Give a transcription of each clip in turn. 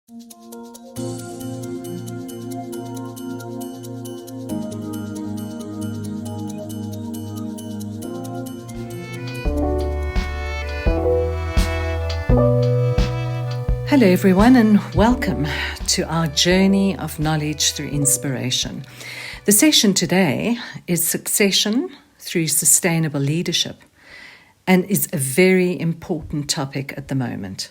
Hello everyone, and welcome to our journey of knowledge through inspiration. The session today is Succession through Sustainable Leadership, and is a very important topic at the moment.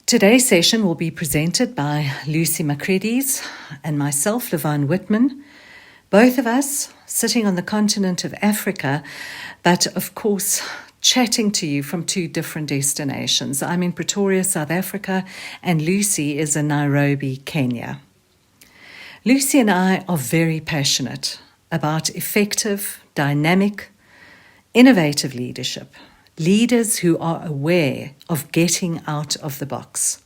Today's session will be presented by Lucy Macridis and myself, Lavonne Wittmann, both of us sitting on the continent of Africa, but of course chatting to you from two different destinations. I'm in Pretoria, South Africa, and Lucy is in Nairobi, Kenya. Lucy and I are very passionate about effective, dynamic, innovative leadership, leaders who are aware of getting out of the box.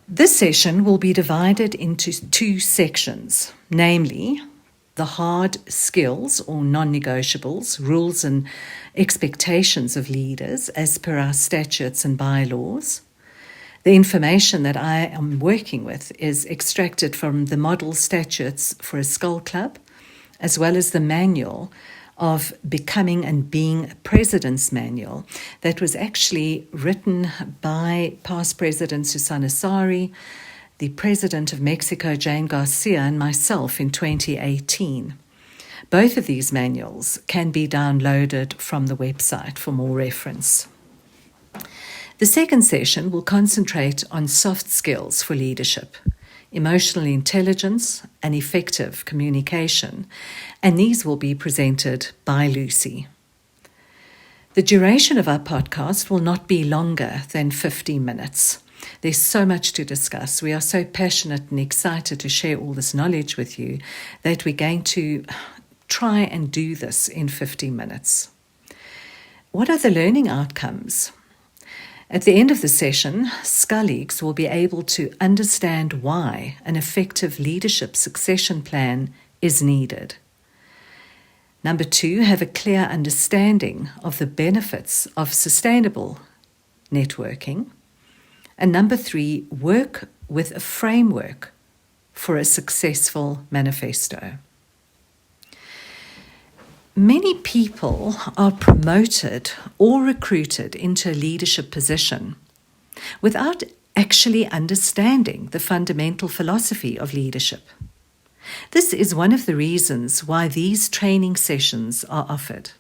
This session will be divided into two sections, namely the hard skills or non-negotiables, rules and expectations of leaders as per our statutes and bylaws. The information that I am working with is extracted from the model statutes for a skull club, as well as the manual of Becoming and Being a President's Manual that was actually written by past President Susana Sari, the President of Mexico, Jane Garcia, and myself in 2018. Both of these manuals can be downloaded from the website for more reference. The second session will concentrate on soft skills for leadership, emotional intelligence, and effective communication, and these will be presented by Lucy. The duration of our podcast will not be longer than 50 minutes. There's so much to discuss. We are so passionate and excited to share all this knowledge with you that we're going to try and do this in 50 minutes. What are the learning outcomes? At the end of the session, colleagues will be able to understand why an effective leadership succession plan is needed. Number 2, have a clear understanding of the benefits of sustainable networking. And number 3, work with a framework for a successful manifesto. Many people are promoted or recruited into a leadership position without actually understanding the fundamental philosophy of leadership. This is one of the reasons why these training sessions are offered.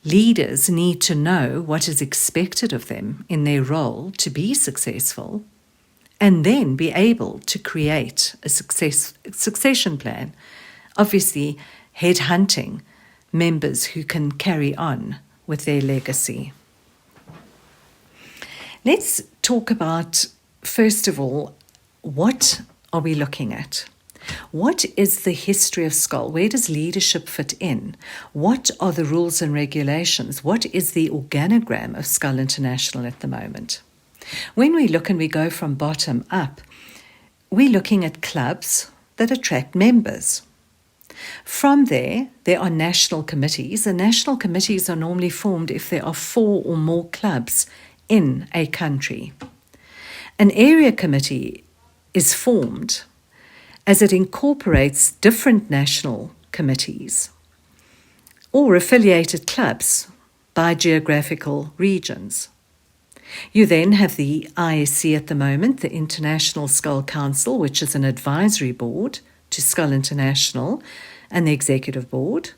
Leaders need to know what is expected of them in their role to be successful, and then be able to create a succession plan, obviously headhunting members who can carry on with their legacy. Let's talk about, first of all, what are we looking at? What is the history of SCOL? Where does leadership fit in? What are the rules and regulations? What is the organogram of SCOL International at the moment? When we look and we go from bottom up, we're looking at clubs that attract members. From there are national committees, and national committees are normally formed if there are 4 or more clubs in a country. An area committee is formed as it incorporates different national committees or affiliated clubs by geographical regions. You then have the ISC at the moment, the International SCOL Council, which is an advisory board to SCOL International, and the executive board.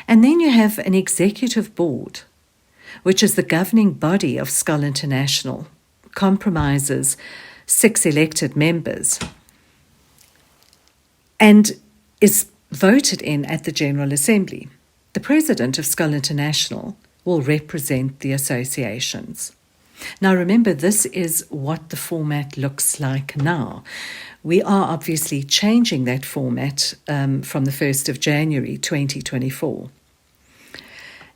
And then you have an executive board, which is the governing body of SCOL International, comprises 6 elected members, and is voted in at the General Assembly. The president of SCOL International will represent the associations. Now remember, this is what the format looks like now. We are obviously changing that format from the 1st of January 2024.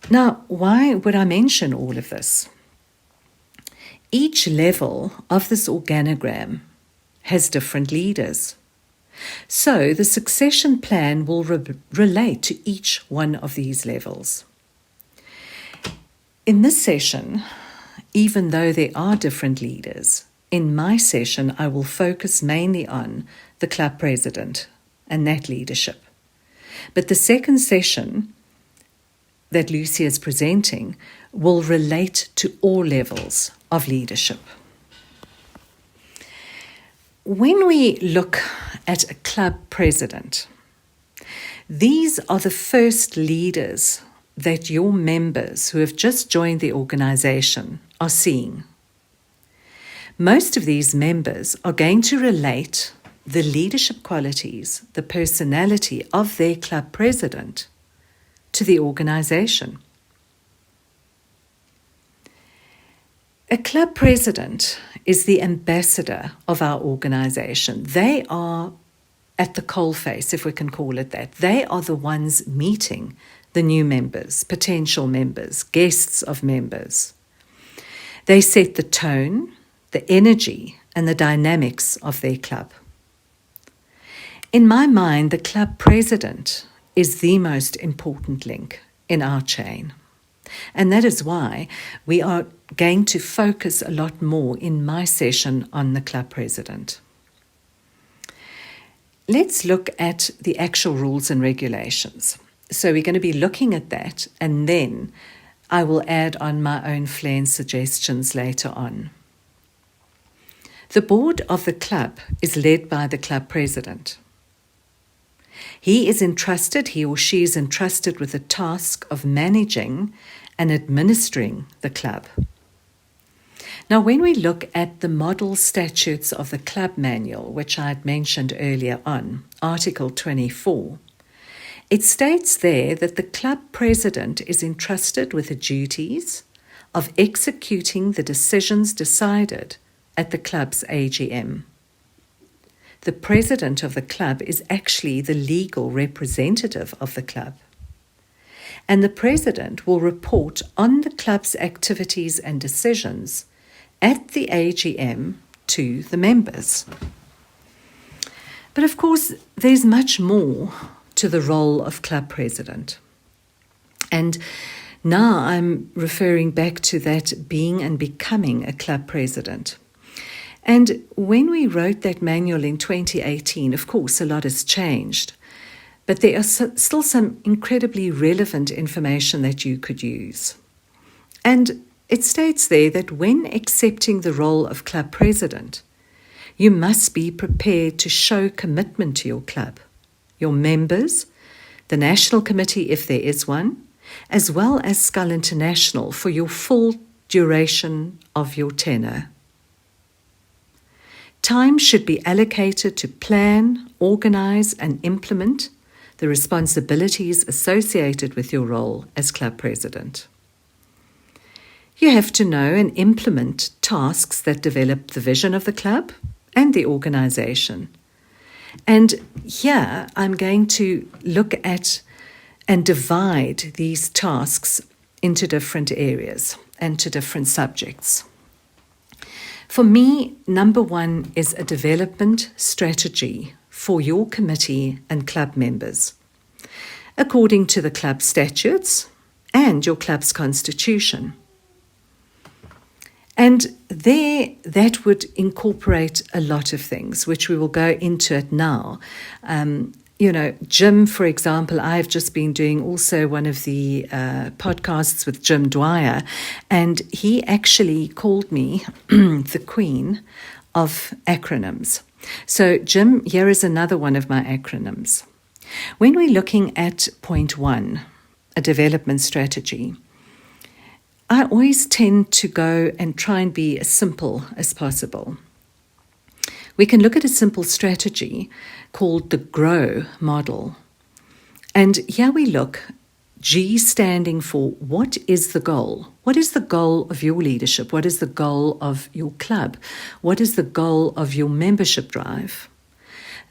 Now, why would I mention all of this? Each level of this organogram has different leaders. So the succession plan will relate to each one of these levels. In this session, even though there are different leaders, in my session I will focus mainly on the club president and that leadership. But the second session that Lucy is presenting will relate to all levels of leadership. When we look at a club president, these are the first leaders that your members who have just joined the organization are seeing. Most of these members are going to relate the leadership qualities, the personality of their club president to the organization. A club president is the ambassador of our organization. They are at the coalface, if we can call it that. They are the ones meeting the new members, potential members, guests of members. They set the tone, the energy, and the dynamics of their club. In my mind, the club president is the most important link in our chain. And that is why we are going to focus a lot more in my session on the club president. Let's look at the actual rules and regulations. So we're going to be looking at that, and then I will add on my own flair and suggestions later on. The board of the club is led by the club president. He or she is entrusted with the task of managing and administering the club. Now, when we look at the model statutes of the club manual, which I had mentioned earlier on, Article 24, it states there that the club president is entrusted with the duties of executing the decisions decided at the club's AGM. The president of the club is actually the legal representative of the club. And the president will report on the club's activities and decisions at the AGM to the members. But of course, there's much more to the role of club president. And now I'm referring back to that being and becoming a club president. And when we wrote that manual in 2018, of course, a lot has changed. But there are still some incredibly relevant information that you could use. And it states there that when accepting the role of club president, you must be prepared to show commitment to your club, your members, the national committee if there is one, as well as Skull International for your full duration of your tenure. Time should be allocated to plan, organize, and implement the responsibilities associated with your role as club president. You have to know and implement tasks that develop the vision of the club and the organization. And here I'm going to look at and divide these tasks into different areas and to different subjects. For me, number one is a development strategy for your committee and club members, according to the club statutes and your club's constitution. And there, that would incorporate a lot of things, which we will go into it now. Jim, for example, I've just been doing also one of the podcasts with Jim Dwyer, and he actually called me the queen of acronyms. So, Jim, here is another one of my acronyms. When we're looking at point one, a development strategy, I always tend to go and try and be as simple as possible. We can look at a simple strategy called the GROW model. And here we look, G standing for what is the goal? What is the goal of your leadership? What is the goal of your club? What is the goal of your membership drive?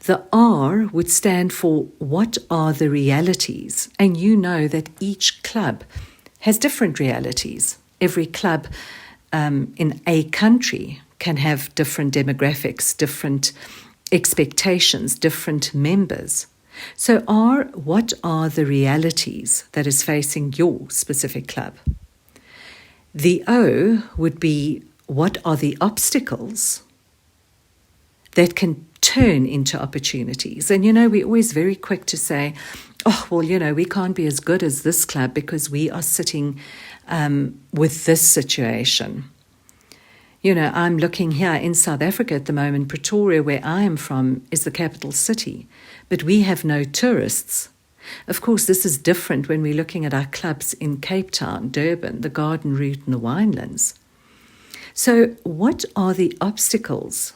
The R would stand for what are the realities? And you know that each club has different realities. Every club in a country can have different demographics, different expectations, different members. So what are the realities that is facing your specific club? The O would be, what are the obstacles that can turn into opportunities? And, we're always very quick to say, oh, well, we can't be as good as this club because we are sitting with this situation. I'm looking here in South Africa at the moment. Pretoria, where I am from, is the capital city, but we have no tourists. Of course, this is different when we're looking at our clubs in Cape Town, Durban, the Garden Route and the Winelands. So what are the obstacles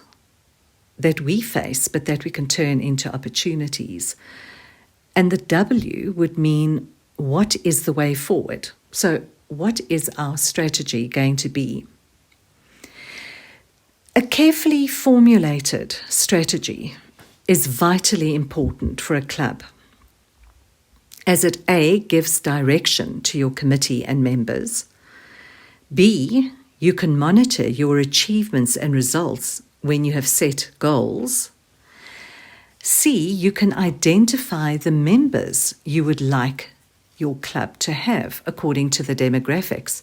that we face, but that we can turn into opportunities? And the W would mean, what is the way forward? So what is our strategy going to be? A carefully formulated strategy is vitally important for a club, as it A, gives direction to your committee and members. B, you can monitor your achievements and results when you have set goals. C, you can identify the members you would like your club to have according to the demographics.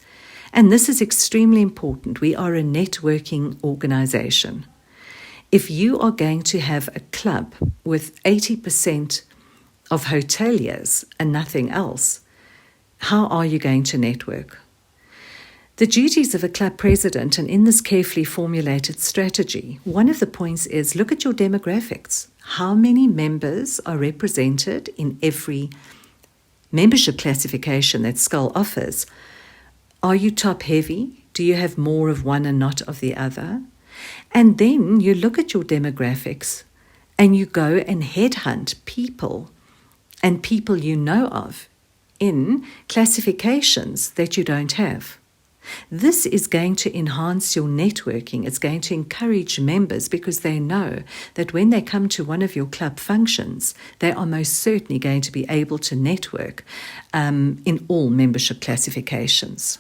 And this is extremely important. We are a networking organization. If you are going to have a club with 80% of hoteliers and nothing else, how are you going to network? The duties of a club president, and in this carefully formulated strategy, one of the points is look at your demographics. How many members are represented in every membership classification that Skull offers? Are you top heavy? Do you have more of one and not of the other? And then you look at your demographics and you go and headhunt people and people you know of in classifications that you don't have. This is going to enhance your networking. It's going to encourage members because they know that when they come to one of your club functions, they are most certainly going to be able to network in all membership classifications.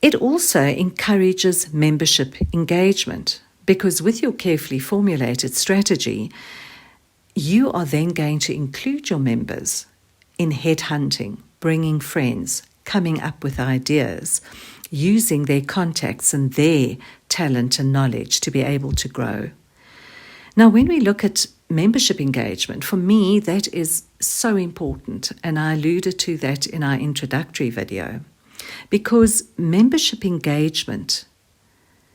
It also encourages membership engagement because with your carefully formulated strategy, you are then going to include your members in headhunting, bringing friends, coming up with ideas, using their contacts and their talent and knowledge to be able to grow. Now, when we look at membership engagement, for me, that is so important, and I alluded to that in our introductory video, because membership engagement,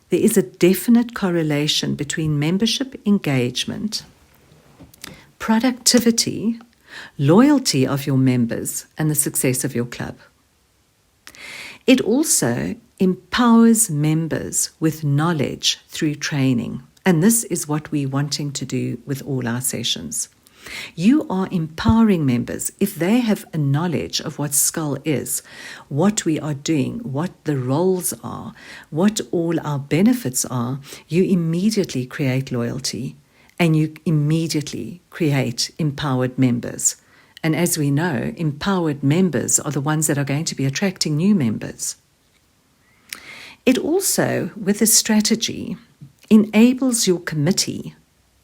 there is a definite correlation between membership engagement, productivity, loyalty of your members, and the success of your club. It also empowers members with knowledge through training, and this is what we're wanting to do with all our sessions. You are empowering members. If they have a knowledge of what Skull is, what we are doing, what the roles are, what all our benefits are, you immediately create loyalty and you immediately create empowered members. And as we know, empowered members are the ones that are going to be attracting new members. It also, with a strategy, enables your committee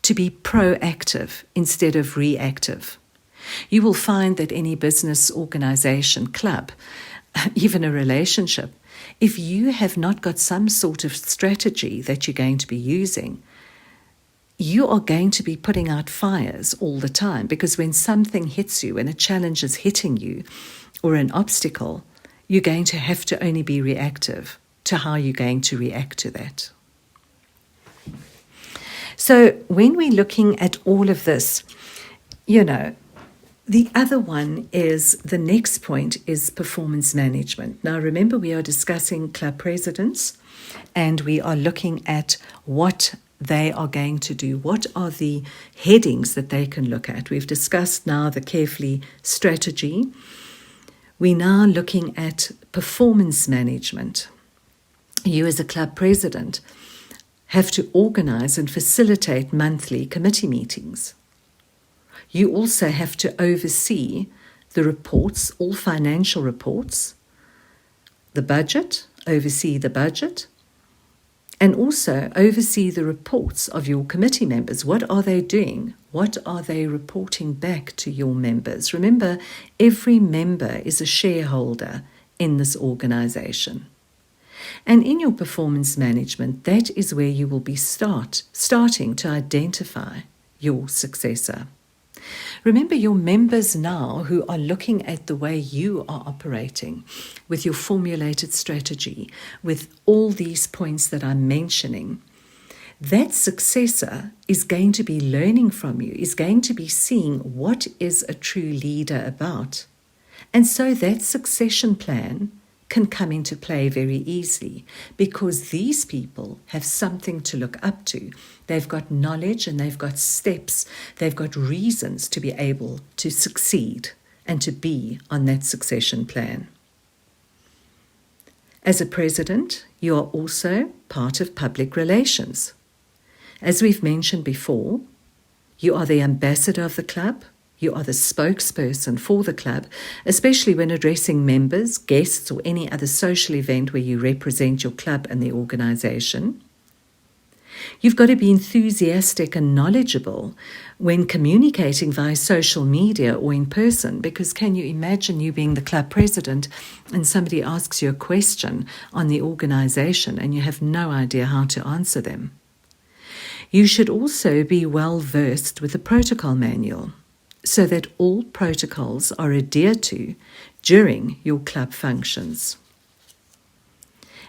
to be proactive instead of reactive. You will find that any business, organization, club, even a relationship, if you have not got some sort of strategy that you're going to be using, you are going to be putting out fires all the time, because when something hits you, when a challenge is hitting you or an obstacle, you're going to have to only be reactive to how you're going to react to that. So when we're looking at all of this, the other one is, the next point is performance management. Now remember, we are discussing club presidents and we are looking at what they are going to do. What are the headings that they can look at? We've discussed now the carefully strategy. We're now looking at performance management. You as a club president have to organize and facilitate monthly committee meetings. You also have to oversee the reports, all financial reports, the budget, oversee the budget, and also oversee the reports of your committee members. What are they doing? What are they reporting back to your members? Remember, every member is a shareholder in this organization. And in your performance management, that is where you will be starting to identify your successor. Remember, your members now who are looking at the way you are operating with your formulated strategy, with all these points that I'm mentioning, that successor is going to be learning from you, is going to be seeing what is a true leader about. And so that succession plan can come into play very easily because these people have something to look up to. They've got knowledge and they've got steps, they've got reasons to be able to succeed and to be on that succession plan. As a president, you are also part of public relations. As we've mentioned before, you are the ambassador of the club. You are the spokesperson for the club, especially when addressing members, guests, or any other social event where you represent your club and the organisation. You've got to be enthusiastic and knowledgeable when communicating via social media or in person, because can you imagine you being the club president and somebody asks you a question on the organisation and you have no idea how to answer them? You should also be well versed with the protocol manual, so that all protocols are adhered to during your club functions.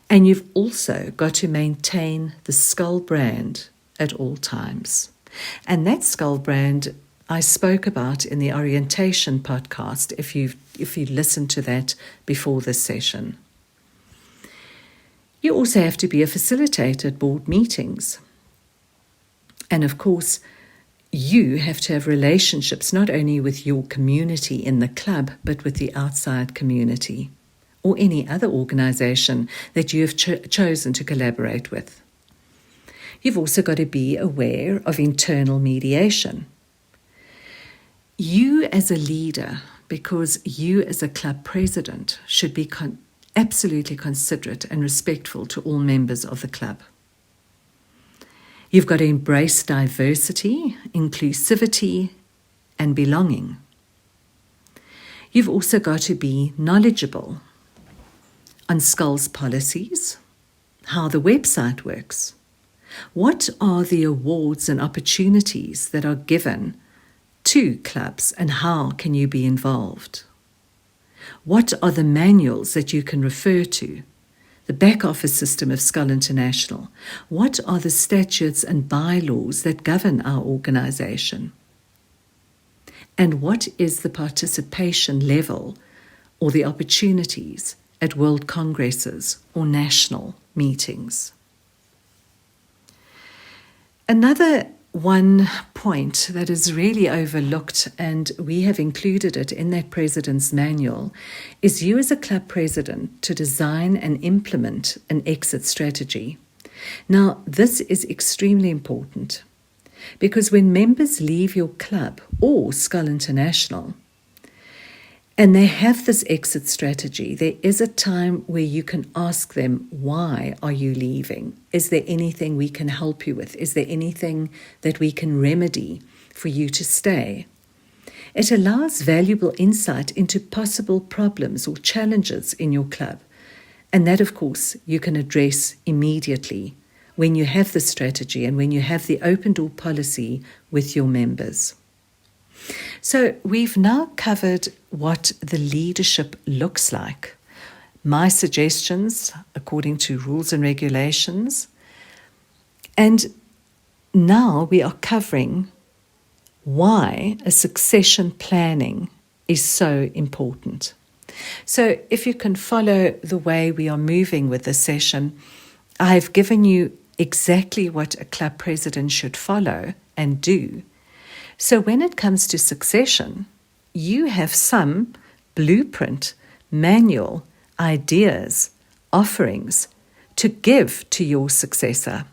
And you've also got to maintain the Skull brand at all times. And that Skull brand I spoke about in the orientation podcast, if you listened to that before this session. You also have to be a facilitator at board meetings. And of course, you have to have relationships not only with your community in the club, but with the outside community or any other organisation that you have chosen to collaborate with. You've also got to be aware of internal mediation. You as a leader, because you as a club president, should be absolutely considerate and respectful to all members of the club. You've got to embrace diversity, inclusivity, and belonging. You've also got to be knowledgeable on Skull's policies, how the website works. What are the awards and opportunities that are given to clubs and how can you be involved? What are the manuals that you can refer to? The back office system of Skull International. What are the statutes and bylaws that govern our organisation? And what is the participation level or the opportunities at world congresses or national meetings? Another one point that is really overlooked, and we have included it in that president's manual, is you as a club president to design and implement an exit strategy. Now, this is extremely important because when members leave your club or Skull International and they have this exit strategy, there is a time where you can ask them, why are you leaving? Is there anything we can help you with? Is there anything that we can remedy for you to stay? It allows valuable insight into possible problems or challenges in your club. And that, of course, you can address immediately when you have the strategy and when you have the open door policy with your members. So we've now covered what the leadership looks like, my suggestions according to rules and regulations, and now we are covering why a succession planning is so important. So if you can follow the way we are moving with this session, I've given you exactly what a club president should follow and do. So when it comes to succession, you have some blueprint, manual, ideas, offerings to give to your successor.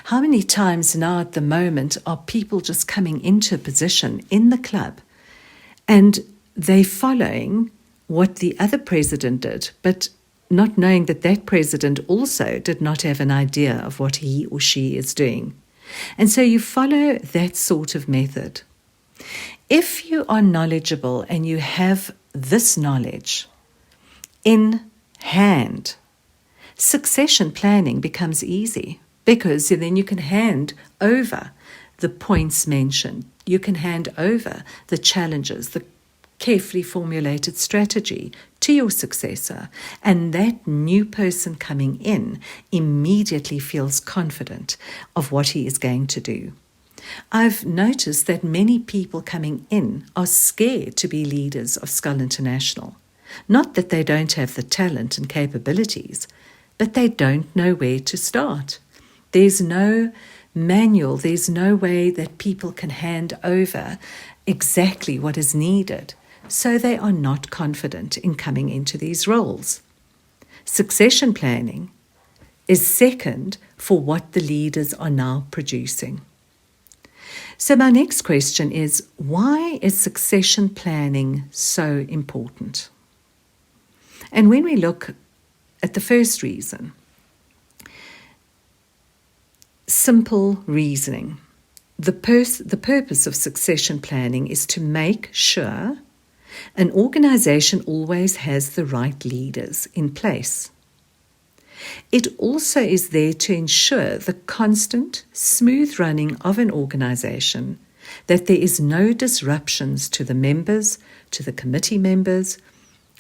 How many times now at the moment are people just coming into a position in the club and they're following what the other president did, but not knowing that that president also did not have an idea of what he or she is doing. And so you follow that sort of method. If you are knowledgeable and you have this knowledge in hand, succession planning becomes easy because then you can hand over the points mentioned. You can hand over the challenges, the carefully formulated strategy to your successor, and that new person coming in immediately feels confident of what he is going to do. I've noticed that many people coming in are scared to be leaders of Skull International. Not that they don't have the talent and capabilities, but they don't know where to start. There's no manual, there's no way that people can hand over exactly what is needed, so they are not confident in coming into these roles. Succession planning is second for what the leaders are now producing. So my next question is, why is succession planning so important? And when we look at the first reason, simple reasoning. The purpose of succession planning is to make sure an organization always has the right leaders in place. It also is there to ensure the constant, smooth running of an organization, that there is no disruptions to the members, to the committee members,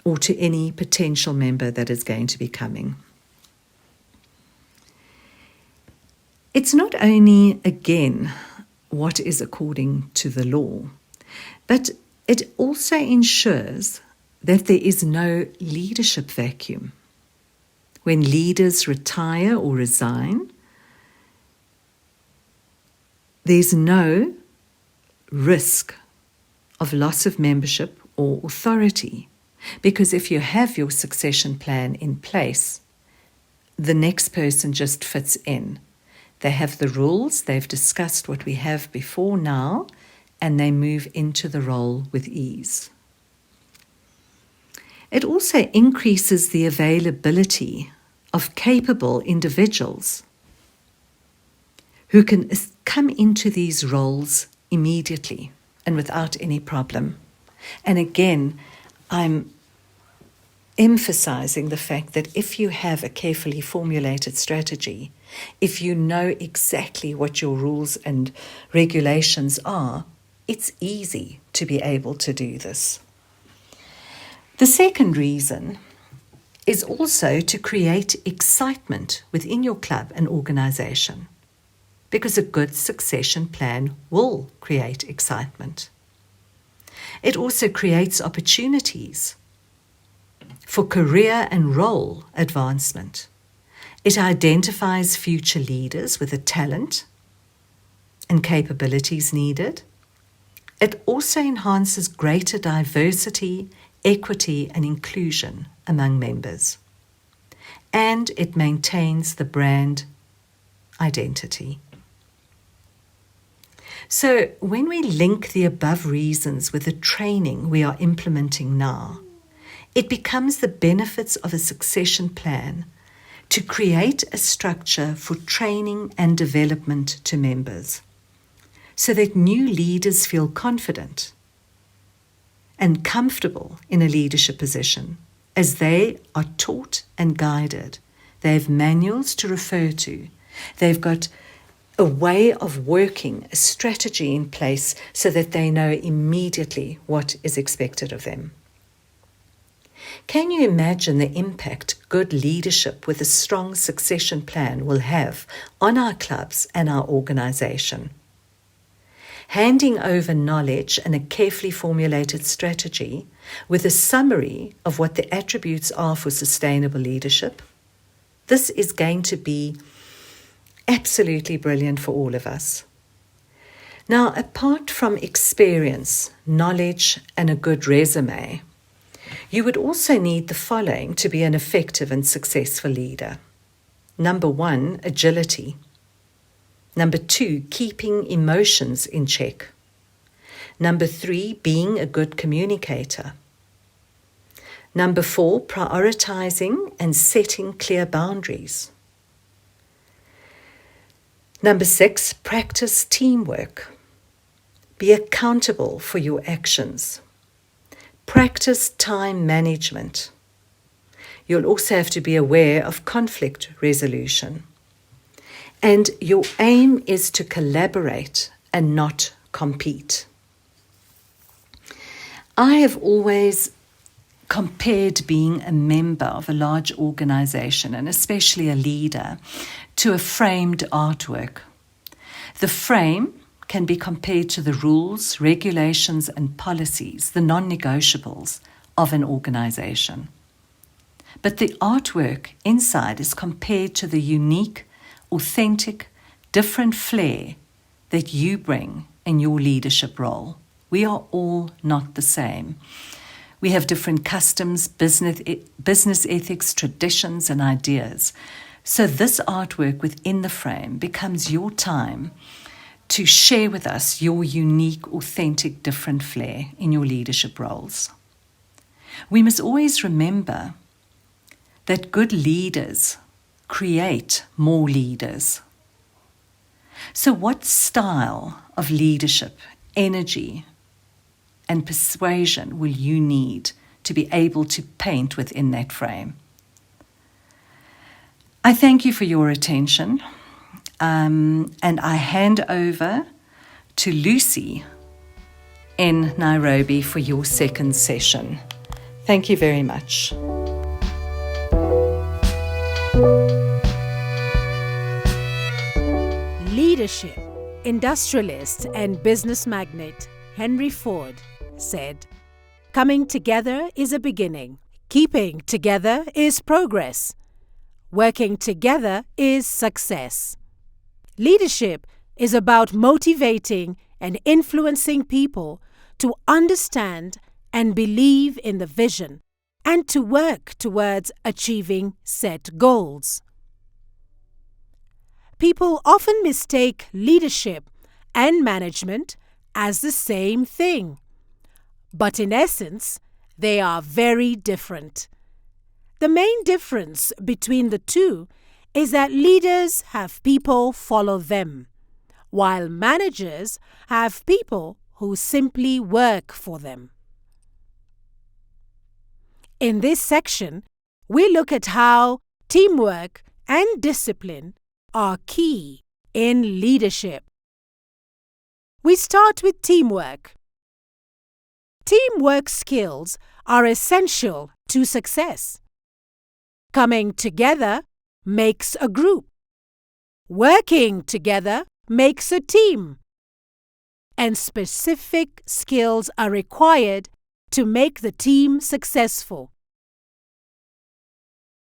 or to any potential member that is going to be coming. It's not only, again, what is according to the law, but it also ensures that there is no leadership vacuum. When leaders retire or resign, there's no risk of loss of membership or authority, because if you have your succession plan in place, the next person just fits in. They have the rules, they've discussed what we have before now, and they move into the role with ease. It also increases the availability of capable individuals who can come into these roles immediately and without any problem. And again, I'm emphasizing the fact that if you have a carefully formulated strategy, if you know exactly what your rules and regulations are, it's easy to be able to do this. The second reason is also to create excitement within your club and organization, because a good succession plan will create excitement. It also creates opportunities for career and role advancement. It identifies future leaders with the talent and capabilities needed. It also enhances greater diversity, equity, and inclusion among members. And it maintains the brand identity. So when we link the above reasons with the training we are implementing now, it becomes the benefits of a succession plan to create a structure for training and development to members, so that new leaders feel confident and comfortable in a leadership position as they are taught and guided. They have manuals to refer to. They've got a way of working, a strategy in place so that they know immediately what is expected of them. Can you imagine the impact good leadership with a strong succession plan will have on our clubs and our organization? Handing over knowledge and a carefully formulated strategy with a summary of what the attributes are for sustainable leadership, this is going to be absolutely brilliant for all of us. Now, apart from experience, knowledge, and a good resume, you would also need the following to be an effective and successful leader. Number 1, agility. Number 2, keeping emotions in check. Number 3, being a good communicator. Number 4, prioritizing and setting clear boundaries. Number 6, practice teamwork. Be accountable for your actions. Practice time management. You'll also have to be aware of conflict resolution. And your aim is to collaborate and not compete. I have always compared being a member of a large organization, and especially a leader, to a framed artwork. The frame can be compared to the rules, regulations, and policies, the non-negotiables of an organization. But the artwork inside is compared to the unique, authentic, different flair that you bring in your leadership role. We are all not the same. We have different customs, business ethics, traditions, and ideas. So this artwork within the frame becomes your time to share with us your unique, authentic, different flair in your leadership roles. We must always remember that good leaders create more leaders. So what style of leadership, energy, and persuasion will you need to be able to paint within that frame? I thank you for your attention, and I hand over to Lucy in Nairobi for your second session. Thank you very much. Leadership. Industrialist and business magnate Henry Ford said, "Coming together is a beginning. Keeping together is progress. Working together is success." Leadership is about motivating and influencing people to understand and believe in the vision and to work towards achieving set goals. People often mistake leadership and management as the same thing, but in essence, they are very different. The main difference between the two is that leaders have people follow them, while managers have people who simply work for them. In this section, we look at how teamwork and discipline are key in leadership. We start with teamwork. Teamwork skills are essential to success. Coming together makes a group. Working together makes a team. And specific skills are required to make the team successful.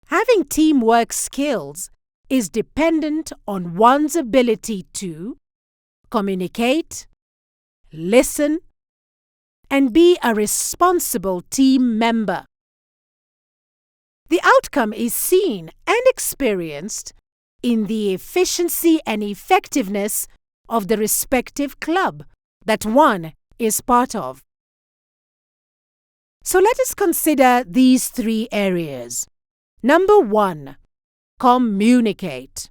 Having teamwork skills is dependent on one's ability to communicate, listen, and be a responsible team member. The outcome is seen and experienced in the efficiency and effectiveness of the respective club that one is part of. So let us consider these three areas. Number 1, communicate.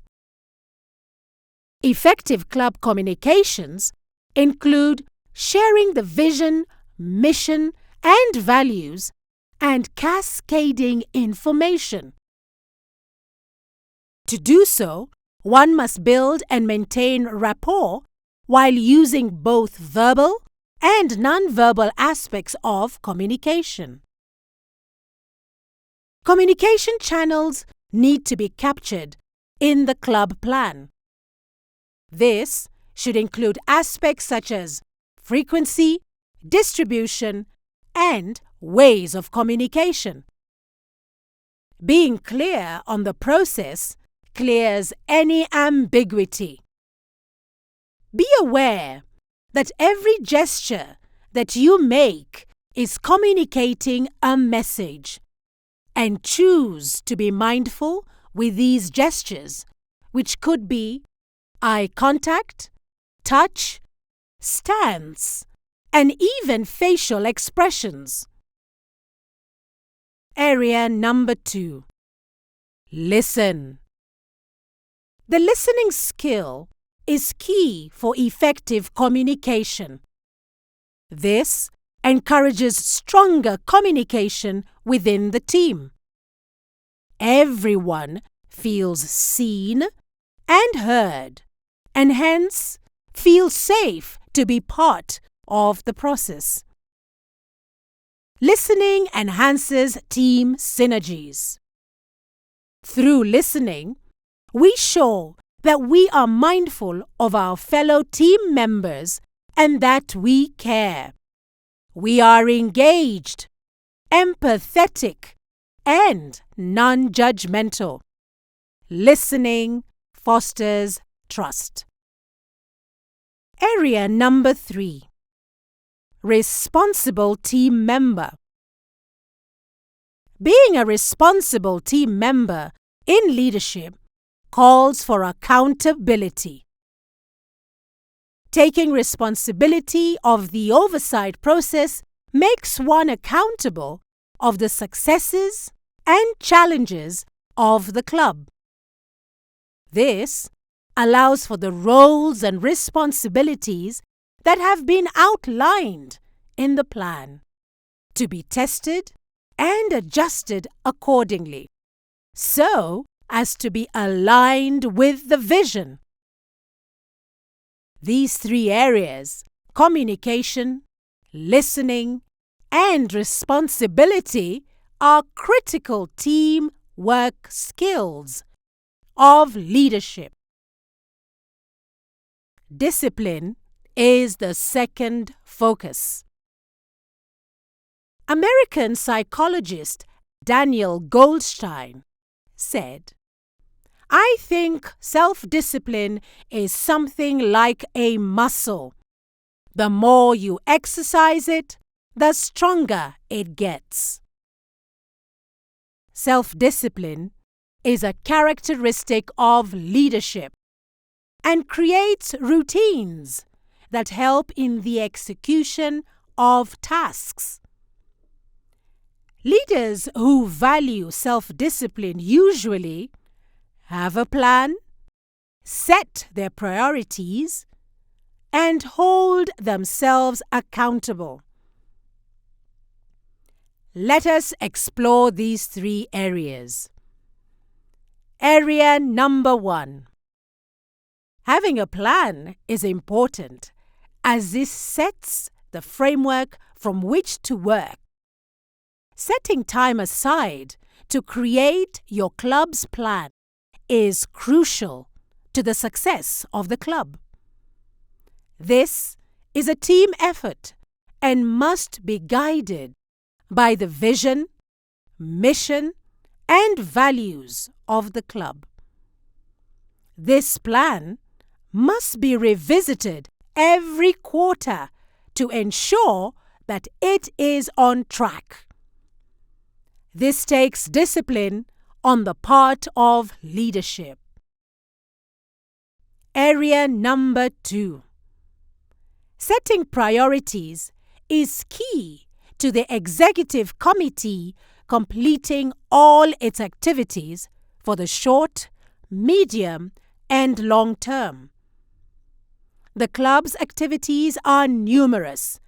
Effective club communications include sharing the vision, mission, and values, and cascading information. To do so, one must build and maintain rapport while using both verbal and non-verbal aspects of communication. Communication channels need to be captured in the club plan. This should include aspects such as frequency, distribution, and ways of communication. Being clear on the process clears any ambiguity. Be aware that every gesture that you make is communicating a message, and choose to be mindful with these gestures, which could be eye contact, touch, stance, and even facial expressions. Area number 2. Listen. The listening skill is key for effective communication. This encourages stronger communication within the team. everyone feels seen and heard, and hence feels safe to be part of the process. Listening enhances team synergies. Through listening, we show that we are mindful of our fellow team members and that we care. We are engaged, empathetic, and non-judgmental. Listening fosters trust. Area number 3. Responsible team member. Being a responsible team member in leadership calls for accountability. Taking responsibility of the oversight process makes one accountable of the successes and challenges of the club. This allows for the roles and responsibilities that have been outlined in the plan to be tested and adjusted accordingly, so as to be aligned with the vision. These 3 areas, communication, listening, and responsibility, are critical teamwork skills of leadership. Discipline is the second focus. American psychologist Daniel Goldstein said, "I think self-discipline is something like a muscle. The more you exercise it, the stronger it gets." Self-discipline is a characteristic of leadership and creates routines that help in the execution of tasks. Leaders who value self-discipline usually have a plan, set their priorities, and hold themselves accountable. Let us explore these 3 areas. Area number 1. Having a plan is important, as this sets the framework from which to work. Setting time aside to create your club's plan is crucial to the success of the club. This is a team effort and must be guided by the vision, mission, and values of the club. This plan must be revisited every quarter to ensure that it is on track. This takes discipline on the part of leadership. Area number 2. Setting priorities is key to the executive committee completing all its activities for the short, medium, and long term. The club's activities are numerous,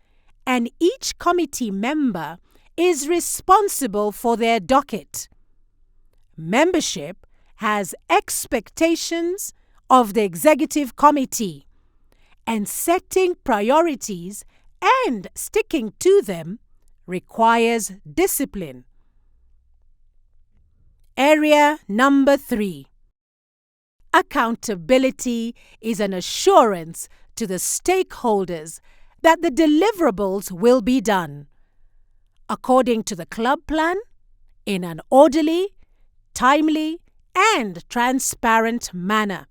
and each committee member is responsible for their docket. Membership has expectations of the executive committee, and setting priorities and sticking to them requires discipline. Area number 3. Accountability is an assurance to the stakeholders that the deliverables will be done according to the club plan, in an orderly, timely, and transparent manner.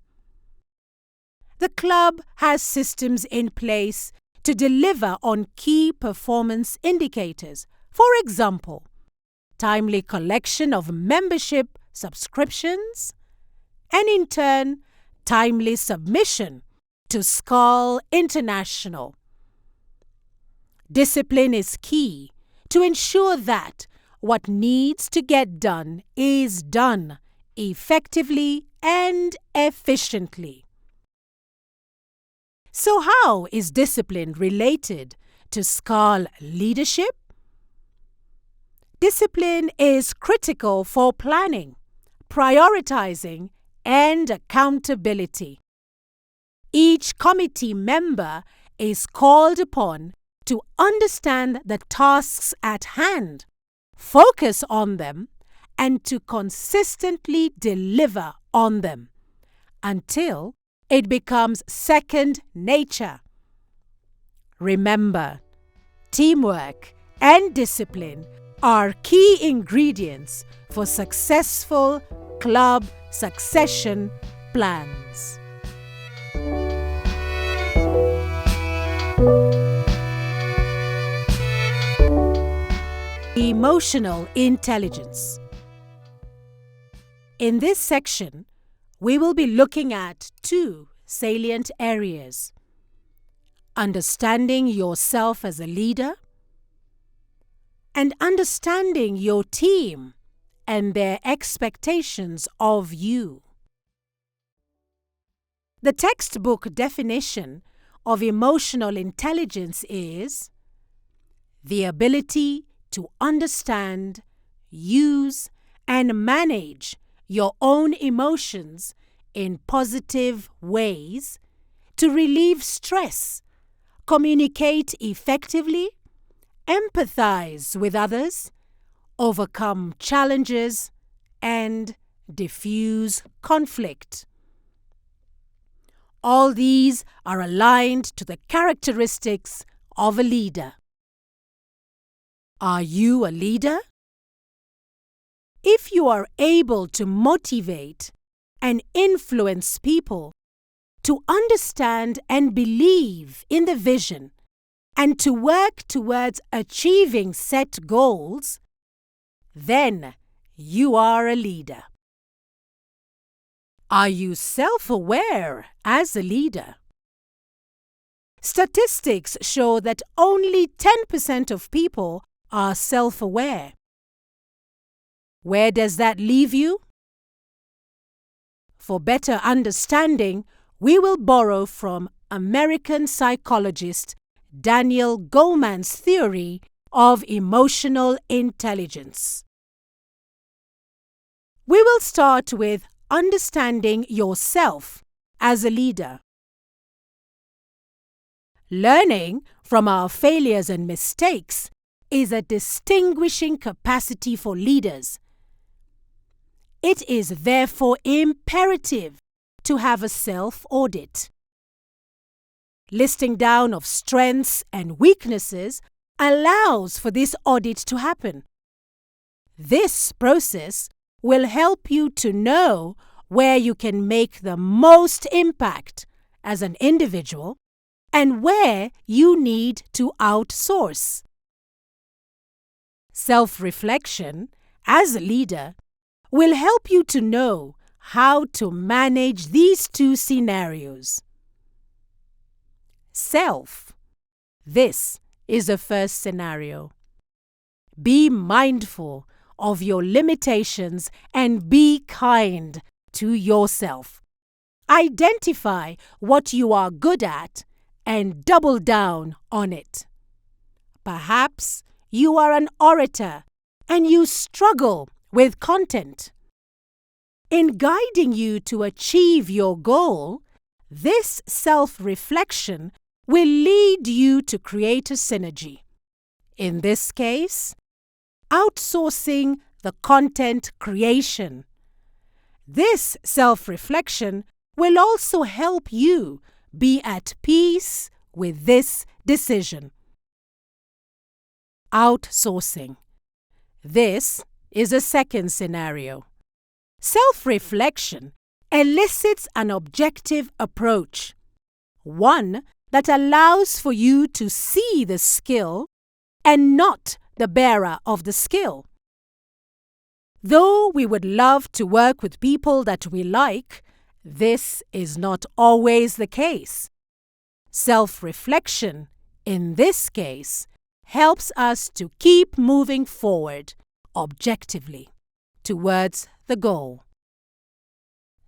The club has systems in place to deliver on key performance indicators. For example, timely collection of membership subscriptions, and in turn, timely submission to SCAL International. Discipline is key to ensure that what needs to get done is done effectively and efficiently. So how is discipline related to SCAL leadership? Discipline is critical for planning, prioritizing, and accountability. Each committee member is called upon to understand the tasks at hand, focus on them, and to consistently deliver on them until it becomes second nature. Remember, teamwork and discipline are key ingredients for successful club succession plans. Emotional intelligence. In this section, we will be looking at two salient areas: understanding yourself as a leader and understanding your team and their expectations of you. The textbook definition of emotional intelligence is the ability to understand, use, and manage your own emotions in positive ways to relieve stress, communicate effectively, empathize with others, overcome challenges, and diffuse conflict. All these are aligned to the characteristics of a leader. Are you a leader? If you are able to motivate and influence people to understand and believe in the vision and to work towards achieving set goals, then you are a leader. Are you self-aware as a leader? Statistics show that only 10% of people are self-aware. Where does that leave you? For better understanding, we will borrow from American psychologist Daniel Goleman's theory of emotional intelligence. We will start with understanding yourself as a leader. Learning from our failures and mistakes is a distinguishing capacity for leaders. It is therefore imperative to have a self-audit. Listing down of strengths and weaknesses allows for this audit to happen. This process will help you to know where you can make the most impact as an individual and where you need to outsource. Self-reflection, as a leader, will help you to know how to manage these two scenarios. Self. This is the first scenario. Be mindful of your limitations and be kind to yourself. Identify what you are good at and double down on it. Perhaps you are an orator and you struggle with content. In guiding you to achieve your goal, this self-reflection will lead you to create a synergy. In this case, outsourcing the content creation. This self-reflection will also help you be at peace with this decision. Outsourcing. This is a second scenario. Self-reflection elicits an objective approach, one that allows for you to see the skill and not the bearer of the skill. Though we would love to work with people that we like, this is not always the case. Self-reflection, in this case, helps us to keep moving forward objectively towards the goal.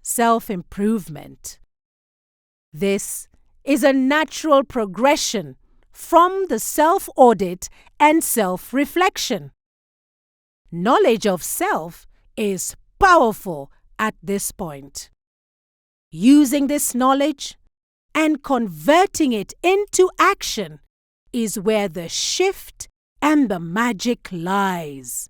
Self-improvement. This is a natural progression from the self-audit and self-reflection. Knowledge of self is powerful at this point. Using this knowledge and converting it into action is where the shift and the magic lies.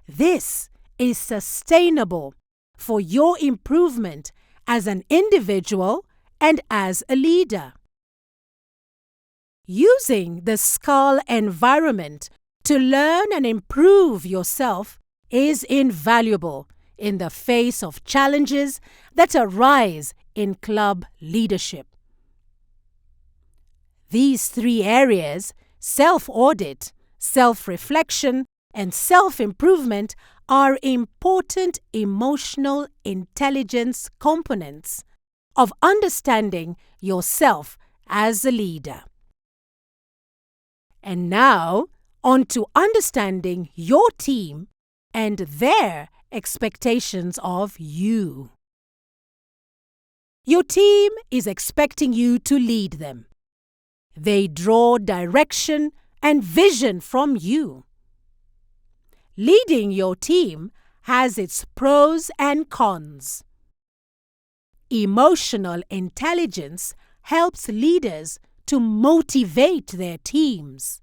This is sustainable for your improvement as an individual and as a leader. Using the SCAL environment to learn and improve yourself is invaluable in the face of challenges that arise in club leadership. These 3 areas, self-audit, self-reflection, and self-improvement, are important emotional intelligence components of understanding yourself as a leader. And now, on to understanding your team and their expectations of you. Your team is expecting you to lead them. They draw direction and vision from you. Leading your team has its pros and cons. Emotional intelligence helps leaders to motivate their teams.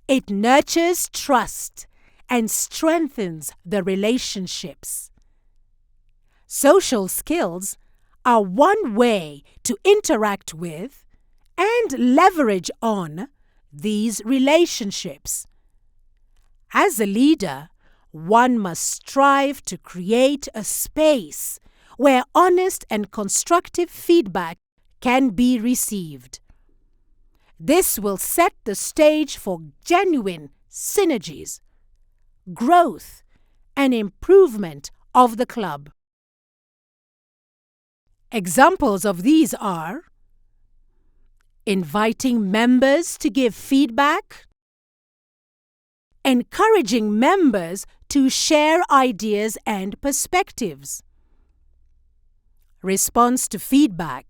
It nurtures trust and strengthens the relationships. Social skills are one way to interact with and leverage on these relationships. As a leader, one must strive to create a space where honest and constructive feedback can be received. This will set the stage for genuine synergies, growth, and improvement of the club. Examples of these are inviting members to give feedback, encouraging members to share ideas and perspectives. Response to feedback.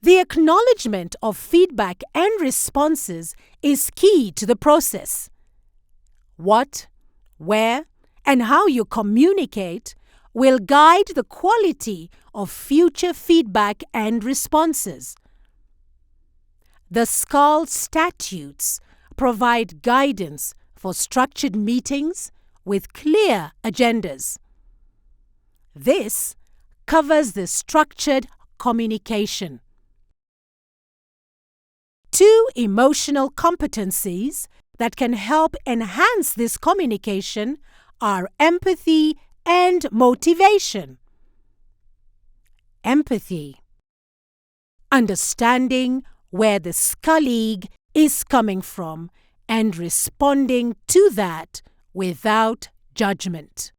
The acknowledgement of feedback and responses is key to the process. What, where, and how you communicate will guide the quality of future feedback and responses. The SCAL statutes provide guidance for structured meetings with clear agendas. This covers the structured communication. 2 emotional competencies that can help enhance this communication are empathy and motivation. Empathy. Understanding where this colleague is coming from and responding to that without judgment.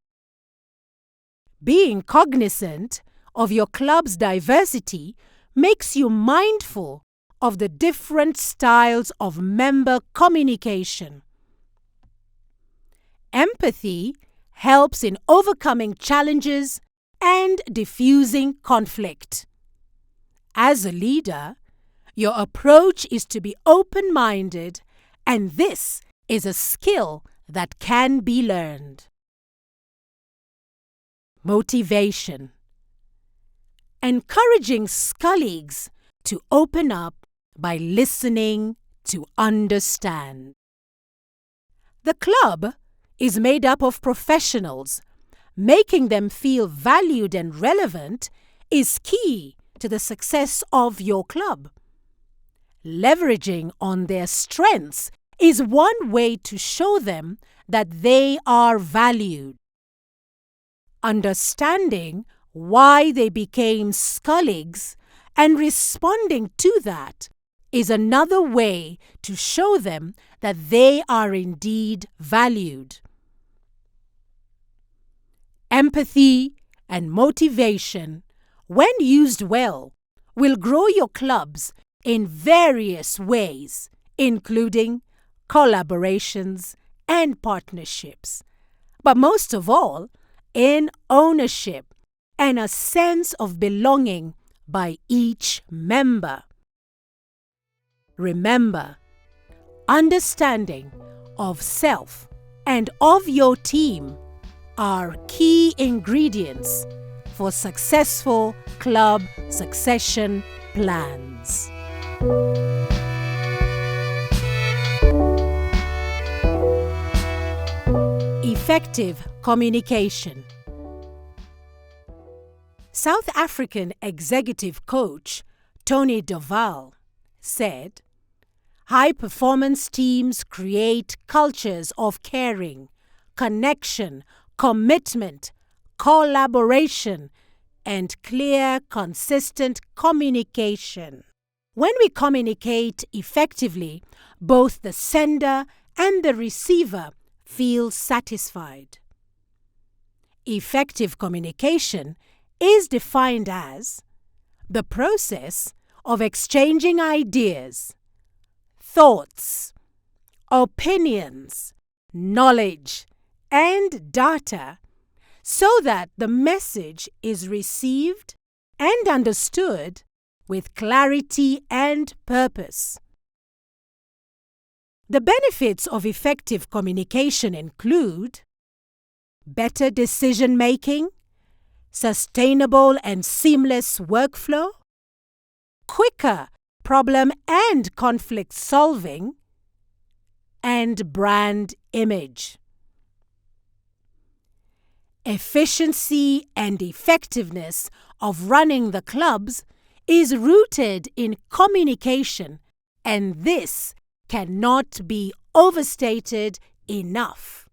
Being cognizant of your club's diversity makes you mindful of the different styles of member communication. Empathy helps in overcoming challenges and diffusing conflict. As a leader, your approach is to be open-minded, and this is a skill that can be learned. Motivation. Encouraging colleagues to open up by listening to understand. The club is made up of professionals. Making them feel valued and relevant is key to the success of your club. Leveraging on their strengths is one way to show them that they are valued. Understanding why they became colleagues and responding to that is another way to show them that they are indeed valued. Empathy and motivation, when used well, will grow your clubs in various ways, including collaborations and partnerships, but most of all, in ownership and a sense of belonging by each member. Remember, understanding of self and of your team are key ingredients for successful club succession plans. Effective communication. South African executive coach Tony Duval said, "High-performance teams create cultures of caring, connection, commitment, collaboration, and clear, consistent communication. When we communicate effectively, both the sender and the receiver feel satisfied." Effective communication is defined as the process of exchanging ideas, thoughts, opinions, knowledge, and data so that the message is received and understood with clarity and purpose. The benefits of effective communication include better decision-making, sustainable and seamless workflow, quicker problem and conflict solving, and brand image. Efficiency and effectiveness of running the clubs is rooted in communication, and this cannot be overstated enough.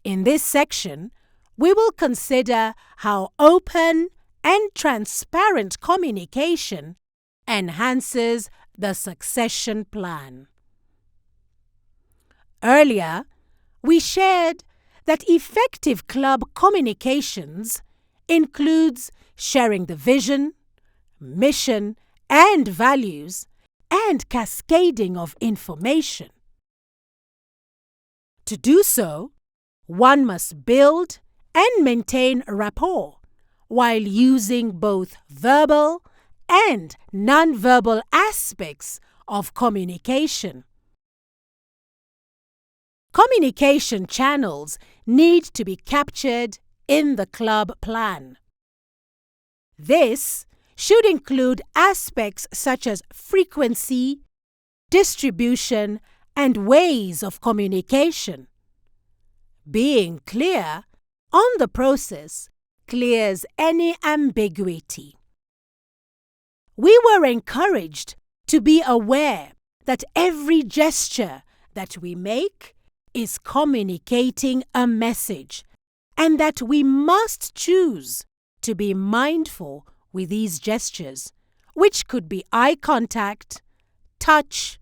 In this section, we will consider how open and transparent communication enhances the succession plan. Earlier, we shared that effective club communications includes sharing the vision, mission, and values, and cascading of information. To do so, one must build and maintain rapport while using both verbal and non-verbal aspects of communication. Communication channels need to be captured in the club plan. This should include aspects such as frequency, distribution, and ways of communication. Being clear on the process clears any ambiguity. We were encouraged to be aware that every gesture that we make is communicating a message, and that we must choose to be mindful with these gestures, which could be eye contact, touch,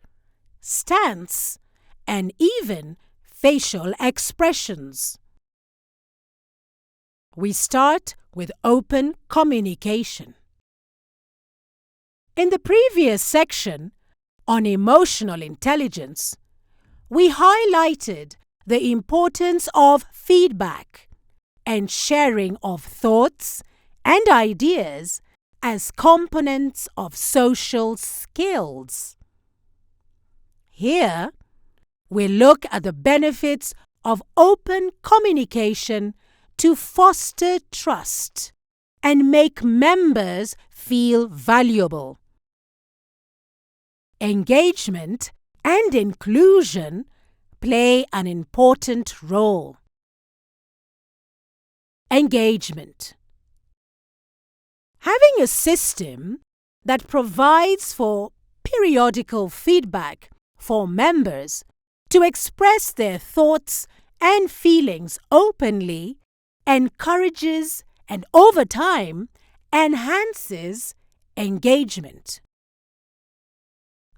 stance, and even facial expressions. We start with open communication. In the previous section on emotional intelligence, we highlighted the importance of feedback and sharing of thoughts and ideas as components of social skills. Here, we look at the benefits of open communication to foster trust and make members feel valuable. Engagement and inclusion play an important role. Engagement. Having a system that provides for periodical feedback for members to express their thoughts and feelings openly encourages and over time enhances engagement.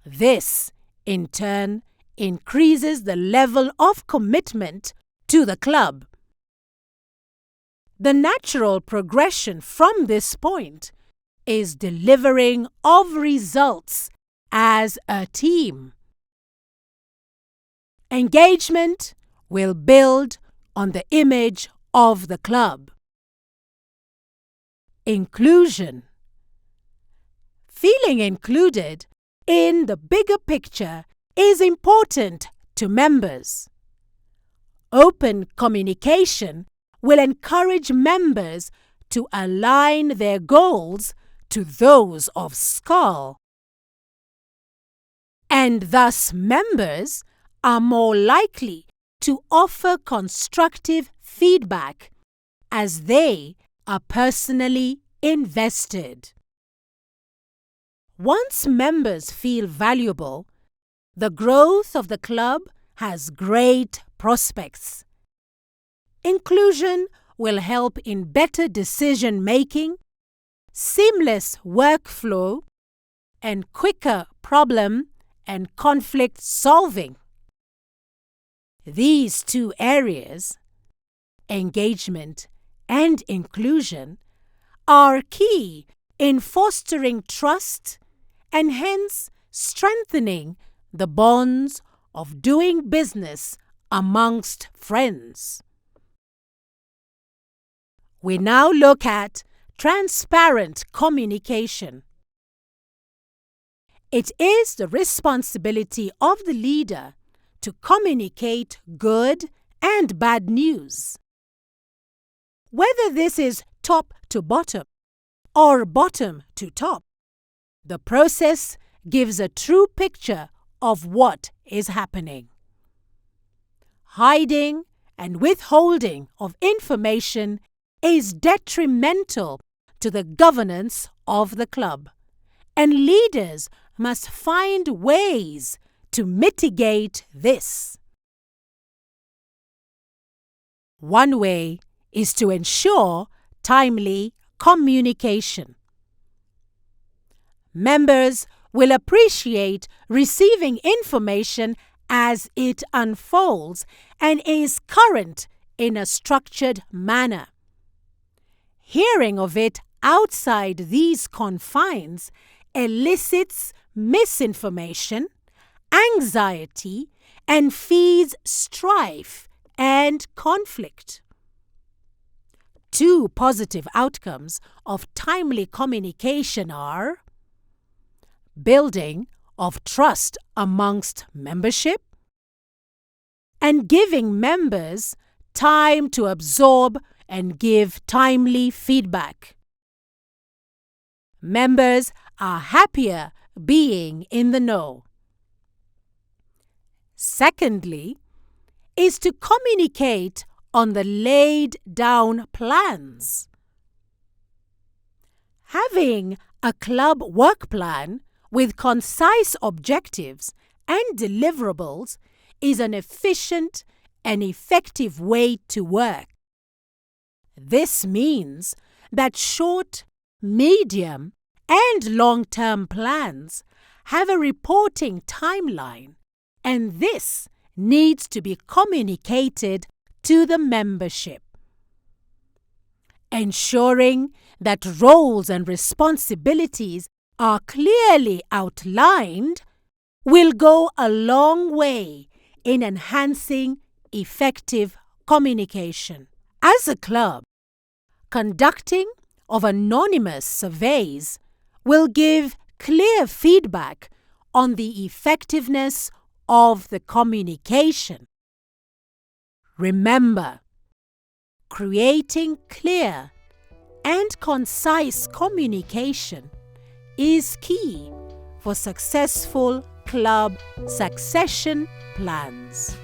This, in turn, increases the level of commitment to the club. The natural progression from this point is delivering of results as a team. Engagement will build on the image of the club. Inclusion. Feeling included in the bigger picture is important to members. Open communication will encourage members to align their goals to those of SCOL, and thus members are more likely to offer constructive feedback as they are personally invested. Once members feel valuable, the growth of the club has great prospects. Inclusion will help in better decision-making, seamless workflow, and quicker problem and conflict solving. These two areas, engagement and inclusion, are key in fostering trust and hence strengthening the bonds of doing business amongst friends. We now look at transparent communication. It is the responsibility of the leader to communicate good and bad news. Whether this is top to bottom or bottom to top, the process gives a true picture of what is happening. Hiding and withholding of information is detrimental to the governance of the club, and leaders must find ways to mitigate this. One way is to ensure timely communication. Members will appreciate receiving information as it unfolds and is current in a structured manner. Hearing of it outside these confines elicits misinformation, anxiety, and feeds strife and conflict. Two positive outcomes of timely communication are building of trust amongst membership and giving members time to absorb and give timely feedback. Members are happier being in the know. Secondly, is to communicate on the laid down plans. Having a club work plan with concise objectives and deliverables is an efficient and effective way to work. This means that short, medium, and long-term plans have a reporting timeline, and this needs to be communicated to the membership. Ensuring that roles and responsibilities are clearly outlined will go a long way in enhancing effective communication. As a club, conducting of anonymous surveys will give clear feedback on the effectiveness of the communication. Remember, creating clear and concise communication is key for successful club succession plans.